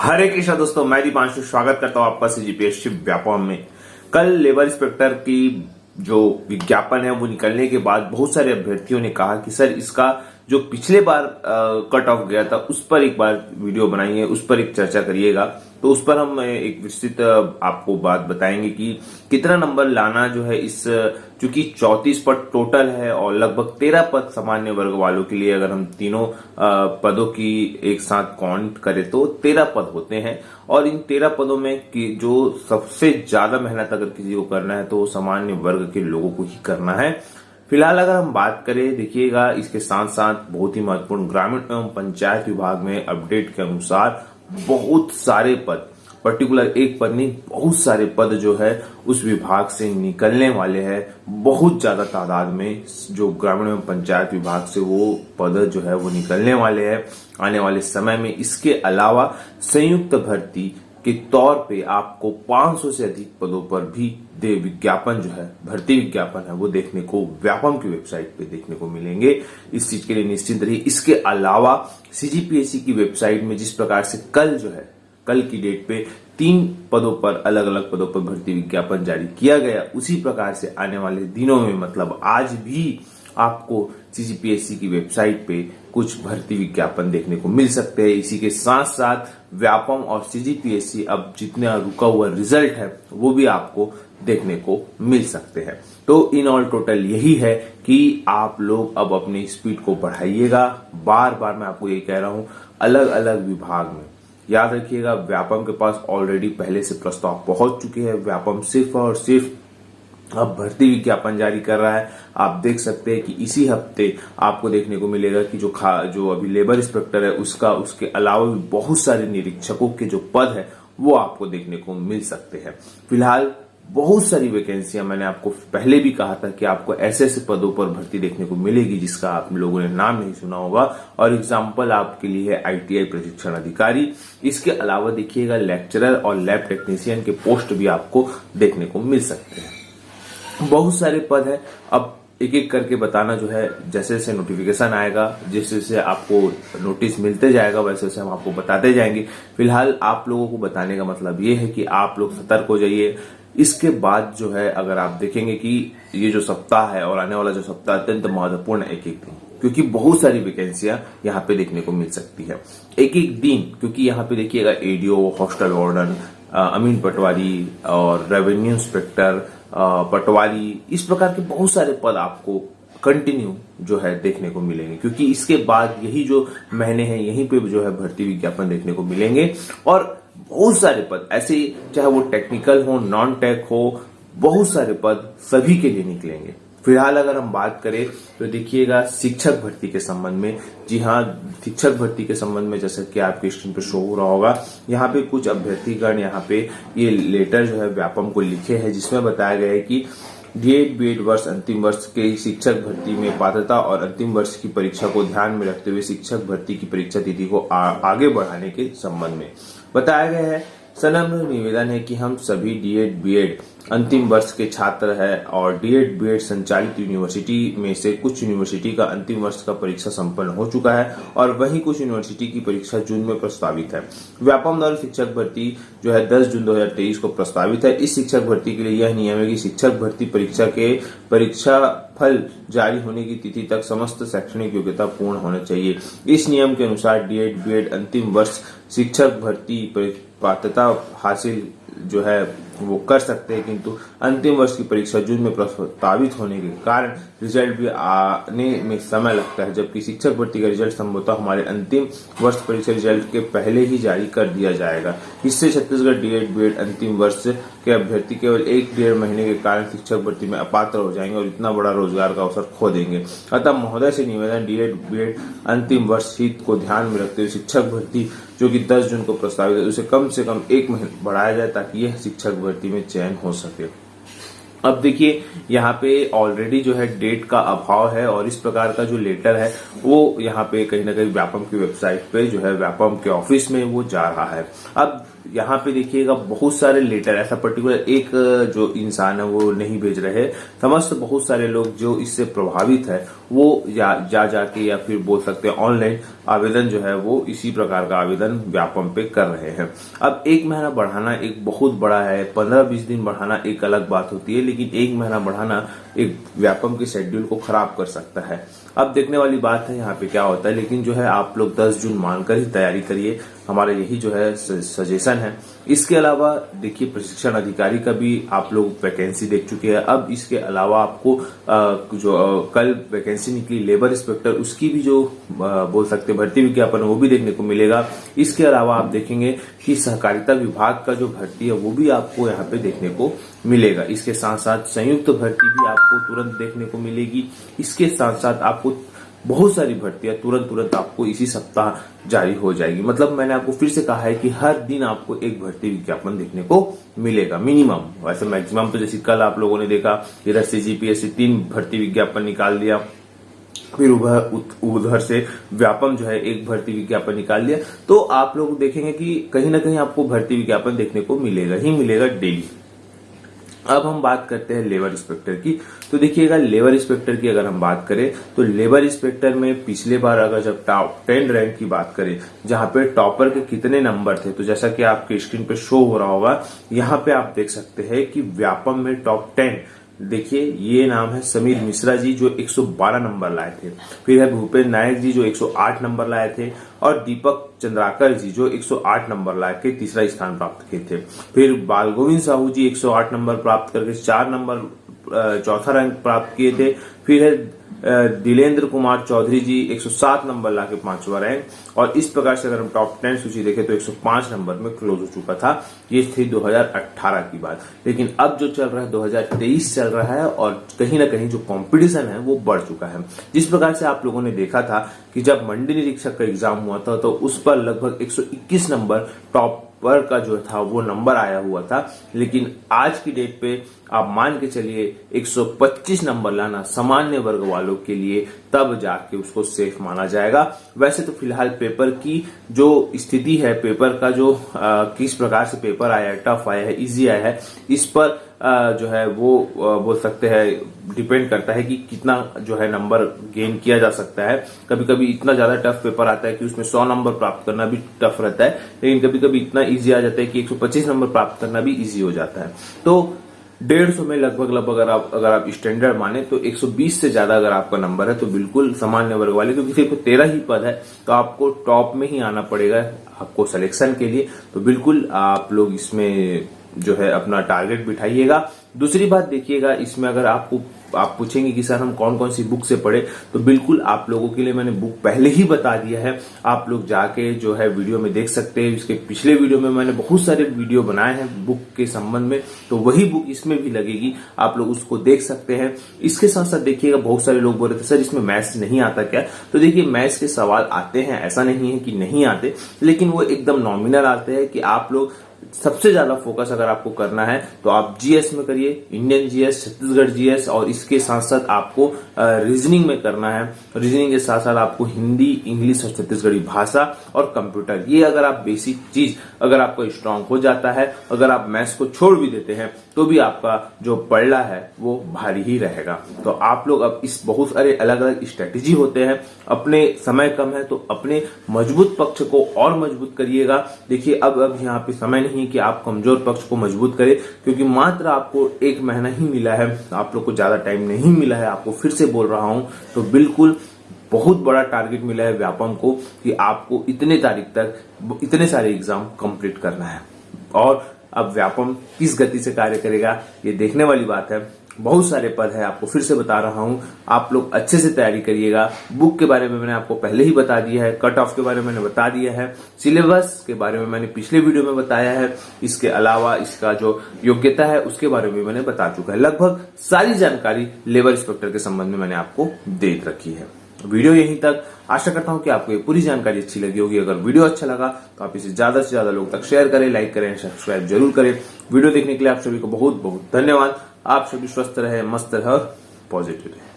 हरे कृष्णा दोस्तों, मैं दीपांशु स्वागत करता हूं आपका सीजीपीएससी व्यापम में। कल लेबर इंस्पेक्टर की जो विज्ञापन है वो निकलने के बाद बहुत सारे अभ्यर्थियों ने कहा कि सर इसका जो पिछले बार कट ऑफ गया था उस पर एक बार वीडियो बनाइए, उस पर एक चर्चा करिएगा। तो उस पर हम एक विस्तृत आपको बात बताएंगे कि कितना नंबर लाना जो है इस, चूंकि 34 पद टोटल है और लगभग 13 पद सामान्य वर्ग वालों के लिए, अगर हम तीनों पदों की एक साथ काउंट करें तो 13 पद होते हैं। और इन 13 पदों में कि जो सबसे ज्यादा मेहनत अगर किसी को करना है तो सामान्य वर्ग के लोगों को ही करना है। फिलहाल अगर हम बात करें, देखिएगा इसके साथ साथ बहुत ही महत्वपूर्ण ग्रामीण एवं पंचायत विभाग में अपडेट के अनुसार बहुत सारे पद, पर्टिकुलर एक पद नहीं बहुत सारे पद जो है उस विभाग से निकलने वाले हैं। बहुत ज्यादा तादाद में जो ग्रामीण एवं पंचायत विभाग से वो पद जो है वो निकलने वाले हैं आने वाले समय में। इसके अलावा संयुक्त भर्ती के तौर पे आपको 500 से अधिक पदों पर भी विज्ञापन जो है, भर्ती विज्ञापन है, वो देखने को व्यापम की वेबसाइट पे देखने को मिलेंगे। इस चीज के लिए निश्चिंत रहिए। इसके अलावा सीजीपीएससी की वेबसाइट में जिस प्रकार से कल जो है, कल की डेट पे 3 पदों पर, अलग अलग पदों पर भर्ती विज्ञापन जारी किया गया, उसी प्रकार से आने वाले दिनों में, मतलब आज भी आपको सीजीपीएससी की वेबसाइट पे कुछ भर्ती विज्ञापन देखने को मिल सकते हैं। इसी के साथ साथ व्यापम और सीजीपीएससी अब जितना रुका हुआ रिजल्ट है वो भी आपको देखने को मिल सकते हैं। तो इन ऑल टोटल यही है कि आप लोग अब अपनी स्पीड को बढ़ाइएगा। बार बार मैं आपको ये कह रहा हूं, अलग अलग विभाग में याद रखिएगा, व्यापम के पास ऑलरेडी पहले से प्रस्ताव पहुंच चुके हैं। व्यापम सिर्फ और सिर्फ अब भर्ती विज्ञापन जारी कर रहा है। आप देख सकते हैं कि इसी हफ्ते आपको देखने को मिलेगा कि जो अभी लेबर इंस्पेक्टर है उसका, उसके अलावा भी बहुत सारे निरीक्षकों के जो पद है वो आपको देखने को मिल सकते हैं। फिलहाल बहुत सारी वैकेंसियां, मैंने आपको पहले भी कहा था कि आपको ऐसे ऐसे पदों पर भर्ती देखने को मिलेगी जिसका आप लोगों ने नाम नहीं सुना होगा। और एग्जाम्पल आपके लिए है आईटीआई प्रशिक्षण अधिकारी। इसके अलावा देखिएगा लेक्चरर और लैब टेक्नीशियन के पोस्ट भी आपको देखने को मिल सकते हैं। बहुत सारे पद है। अब एक एक करके बताना जो है, जैसे जैसे नोटिफिकेशन आएगा, जैसे जैसे आपको नोटिस मिलते जाएगा वैसे वैसे हम आपको बताते जाएंगे। फिलहाल आप लोगों को बताने का मतलब ये है कि आप लोग सतर्क हो जाइए। इसके बाद जो है, अगर आप देखेंगे कि ये जो सप्ताह है और आने वाला जो सप्ताह अत्यंत महत्वपूर्ण है एक एक दिन, क्योंकि बहुत सारी वैकेंसियां यहाँ पे देखने को मिल सकती है एक एक दिन। क्योंकि यहाँ पे देखिएगा एडीओ, हॉस्टल वार्डन, अमीन पटवारी और रेवेन्यू इंस्पेक्टर पटवारी, इस प्रकार के बहुत सारे पद आपको कंटिन्यू जो है देखने को मिलेंगे। क्योंकि इसके बाद यही जो महीने हैं यहीं पे जो है भर्ती विज्ञापन देखने को मिलेंगे। और बहुत सारे पद ऐसे, चाहे वो टेक्निकल हो, नॉन टेक हो, बहुत सारे पद सभी के लिए निकलेंगे। फिलहाल अगर हम बात करें तो देखिएगा शिक्षक भर्ती के संबंध में, जी हाँ, शिक्षक भर्ती के संबंध में जैसा कि आपके स्क्रीन पर शो हो रहा होगा, यहाँ पे कुछ अभ्यर्थीगण यहाँ पे ये लेटर जो है व्यापम को लिखे हैं, जिसमें बताया गया है कि डीएड बीएड वर्ष अंतिम वर्ष के शिक्षक भर्ती में पात्रता और अंतिम वर्ष की परीक्षा को ध्यान में रखते हुए शिक्षक भर्ती की परीक्षा तिथि को आगे बढ़ाने के संबंध में बताया गया है। सनम्र निवेदन है कि हम सभी डीएड बीएड अंतिम वर्ष के छात्र हैं और डीएड बीएड संचालित यूनिवर्सिटी में से कुछ यूनिवर्सिटी का अंतिम वर्ष का परीक्षा संपन्न हो चुका है और वहीं कुछ यूनिवर्सिटी की परीक्षा जून में प्रस्तावित है। व्यापम द्वारा शिक्षक भर्ती जो है 10 जून 2023 को प्रस्तावित है। इस शिक्षक भर्ती के लिए यह नियम है कि शिक्षक भर्ती परीक्षा के परीक्षा फल जारी होने की तिथि तक समस्त शैक्षणिक योग्यता पूर्ण होना चाहिए। इस नियम के अनुसार डीएड बीएड अंतिम वर्ष शिक्षक भर्ती पात्रता हासिल जो है वो कर सकते हैं, किंतु अंतिम वर्ष की परीक्षा जून में प्रस्तावित होने के कारण रिजल्ट भी आने में समय लगता है, जबकि शिक्षक भर्ती का रिजल्ट संभवतः हमारे अंतिम वर्ष परीक्षा रिजल्ट के पहले ही जारी कर दिया जाएगा। इससे छत्तीसगढ़ डीएड बीएड अंतिम वर्ष के अभ्यर्थी केवल 1-1.5 महीने के कारण शिक्षक भर्ती में अपात्र हो जाएंगे और इतना बड़ा रोजगार का अवसर खो देंगे। अतः महोदय से निवेदन, डीएड बीएड अंतिम वर्ष हित को ध्यान में रखते हुए शिक्षक भर्ती जो कि 10 जून को प्रस्तावित है उसे कम से कम 1 महीने बढ़ाया जाए ताकि यह शिक्षक भर्ती में चयन हो सके। अब देखिए यहाँ पे ऑलरेडी जो है डेट का अभाव है और इस प्रकार का जो लेटर है वो यहाँ पे कहीं ना कहीं व्यापम की वेबसाइट पे जो है व्यापम के ऑफिस में वो जा रहा है। अब यहाँ पे देखिएगा बहुत सारे लेटर, ऐसा पर्टिकुलर एक जो इंसान है वो नहीं भेज रहे, समस्त बहुत सारे लोग जो इससे प्रभावित है वो जाके या फिर बोल सकते हैं ऑनलाइन आवेदन जो है वो इसी प्रकार का आवेदन व्यापम पे कर रहे हैं। अब 1 महीना बढ़ाना एक बहुत बड़ा है, 15-20 दिन बढ़ाना एक अलग बात होती है, लेकिन 1 महीना बढ़ाना एक व्यापम के शेड्यूल को खराब कर सकता है। अब देखने वाली बात है यहाँ पे क्या होता है, लेकिन जो है आप लोग 10 जून मानकर ही तैयारी करिए, हमारा यही जो है सजेशन है। इसके अलावा देखिए प्रशिक्षण अधिकारी का भी आप लोग वैकेंसी देख चुके हैं। अब इसके अलावा आपको जो कल वैकेंसी निकली लेबर इंस्पेक्टर, उसकी भी जो बोल सकते भर्ती विज्ञापन वो भी देखने को मिलेगा। इसके अलावा आप देखेंगे कि सहकारिता विभाग का जो भर्ती है वो भी आपको यहाँ पे देखने को मिलेगा। इसके साथ साथ संयुक्त भर्ती भी आपको तुरंत देखने को मिलेगी। इसके साथ साथ आपको बहुत सारी भर्तियां तुरंत आपको इसी सप्ताह जारी हो जाएगी। मतलब मैंने आपको फिर से कहा है कि हर दिन आपको एक भर्ती विज्ञापन देखने को मिलेगा मिनिमम। वैसे मैक्सिमम तो जैसे कल आप लोगों ने देखा इधर से जीपीएससी 3 भर्ती विज्ञापन निकाल दिया, फिर उधर से व्यापम जो है 1 भर्ती विज्ञापन निकाल दिया। तो आप लोग देखेंगे कि कहीं ना कहीं आपको भर्ती विज्ञापन देखने को मिलेगा ही मिलेगा डेली। अब हम बात करते हैं लेबर इंस्पेक्टर की। तो देखिएगा लेबर इंस्पेक्टर की अगर हम बात करें तो लेबर इंस्पेक्टर में पिछले बार अगर जब टॉप 10 रैंक की बात करें, जहां पे टॉपर के कितने नंबर थे, तो जैसा कि आपके स्क्रीन पे शो हो रहा होगा, यहाँ पे आप देख सकते हैं कि व्यापम में टॉप 10 देखिए ये नाम है समीर मिश्रा जी जो 112 नंबर लाए थे, फिर है भूपेंद्र नायक जी जो 108 नंबर लाए थे, और दीपक चंद्राकर जी जो 108 नंबर ला के तीसरा स्थान प्राप्त किए थे। फिर बाल गोविंद साहू जी 108 नंबर प्राप्त करके 4 नंबर चौथा रैंक प्राप्त किए थे। फिर है दिलेंद्र कुमार चौधरी जी 107 नंबर लाके 5वां रैंक, और इस प्रकार से अगर हम टॉप 10 सूची देखें तो 105 नंबर में क्लोज हो चुका था। ये थी 2018 की बात, लेकिन अब जो चल रहा है 2023 चल रहा है, और कहीं ना कहीं जो कंपटीशन है वो बढ़ चुका है। जिस प्रकार से आप लोगों ने देखा था कि जब मंडी निरीक्षक का एग्जाम हुआ था तो उस पर लगभग 121 नंबर टॉप पर का जो था वो नंबर आया हुआ था, लेकिन आज की डेट पे आप मान के चलिए 125 नंबर लाना सामान्य वर्ग वालों के लिए तब जाके उसको सेफ माना जाएगा। वैसे तो फिलहाल पेपर की जो स्थिति है, पेपर का जो किस प्रकार से पेपर आया है, टफ आया है, इजी आया है, इस पर जो है वो बोल सकते हैं डिपेंड करता है कि कितना जो है नंबर गेन किया जा सकता है। कभी कभी इतना ज्यादा टफ पेपर आता है कि उसमें 100 नंबर प्राप्त करना भी टफ रहता है, लेकिन कभी कभी इतना इजी आ जाता है कि 125 नंबर प्राप्त करना भी इजी हो जाता है। तो 150 में लगभग अगर आप स्टैंडर्ड माने तो 120 से ज्यादा अगर आपका नंबर है तो बिल्कुल सामान्य वर्ग वाले, क्योंकि सिर्फ 13 ही पद है तो आपको टॉप में ही आना पड़ेगा आपको सिलेक्शन के लिए। तो बिल्कुल आप लोग इसमें जो है अपना टारगेट बिठाइएगा। दूसरी बात देखिएगा, इसमें अगर आप पूछेंगे कि सर हम कौन कौन सी बुक से पढ़े, तो बिल्कुल आप लोगों के लिए मैंने बुक पहले ही बता दिया है, आप लोग जाके जो है वीडियो में देख सकते हैं। इसके पिछले वीडियो में मैंने बहुत सारे वीडियो बनाए हैं बुक के संबंध में, तो वही बुक इसमें भी लगेगी, आप लोग उसको देख सकते हैं। इसके साथ साथ देखिएगा बहुत सारे लोग बोल रहे थे सर इसमें मैथ्स नहीं आता क्या, तो देखिए मैथ्स के सवाल आते हैं, ऐसा नहीं है कि नहीं आते, लेकिन वो एकदम नॉमिनल आते हैं कि आप लोग सबसे ज्यादा फोकस अगर आपको करना है तो आप जीएस में करिए, इंडियन जीएस, छत्तीसगढ़ जीएस, और इसके साथ साथ आपको रीजनिंग में करना है। रीजनिंग के साथ साथ आपको हिंदी, इंग्लिश और छत्तीसगढ़ी भाषा और कंप्यूटर, ये अगर आप बेसिक चीज अगर आपका स्ट्रांग हो जाता है, अगर आप मैथ्स को छोड़ भी देते हैं तो भी आपका जो पढ़ना है वो भारी ही रहेगा। तो आप लोग अब इस बहुत सारे अलग अलग स्ट्रेटेजी होते हैं, अपने समय कम है तो अपने मजबूत पक्ष को और मजबूत करिएगा। देखिए अब यहाँ पे समय नहीं कि आप कमजोर पक्ष को मजबूत करें, क्योंकि मात्र आपको 1 महीना ही मिला है, आप लोग को ज्यादा टाइम नहीं मिला है। आपको फिर से बोल रहा हूं, तो बिल्कुल बहुत बड़ा टारगेट मिला है व्यापम को कि आपको इतने तारीख तक इतने सारे एग्जाम कंप्लीट करना है। और अब व्यापम किस गति से कार्य करेगा ये देखने वाली बात है। बहुत सारे पद है, आपको फिर से बता रहा हूं, आप लोग अच्छे से तैयारी करिएगा। बुक के बारे में मैंने आपको पहले ही बता दिया है, कट ऑफ के बारे में मैंने बता दिया है, सिलेबस के बारे में मैंने पिछले वीडियो में बताया है, इसके अलावा इसका जो योग्यता है उसके बारे में मैंने बता चुका है। लगभग सारी जानकारी लेबर इंस्पेक्टर के संबंध में मैंने आपको दे रखी है। वीडियो यहीं तक। आशा करता हूं कि आपको ये पूरी जानकारी अच्छी लगी होगी। अगर वीडियो अच्छा लगा तो आप इसे ज्यादा से ज्यादा लोग तक शेयर करें, लाइक करें, सब्सक्राइब जरूर करें। वीडियो देखने के लिए आप सभी को बहुत बहुत धन्यवाद। आप सभी स्वस्थ रहे, मस्त रहे और पॉजिटिव रहे।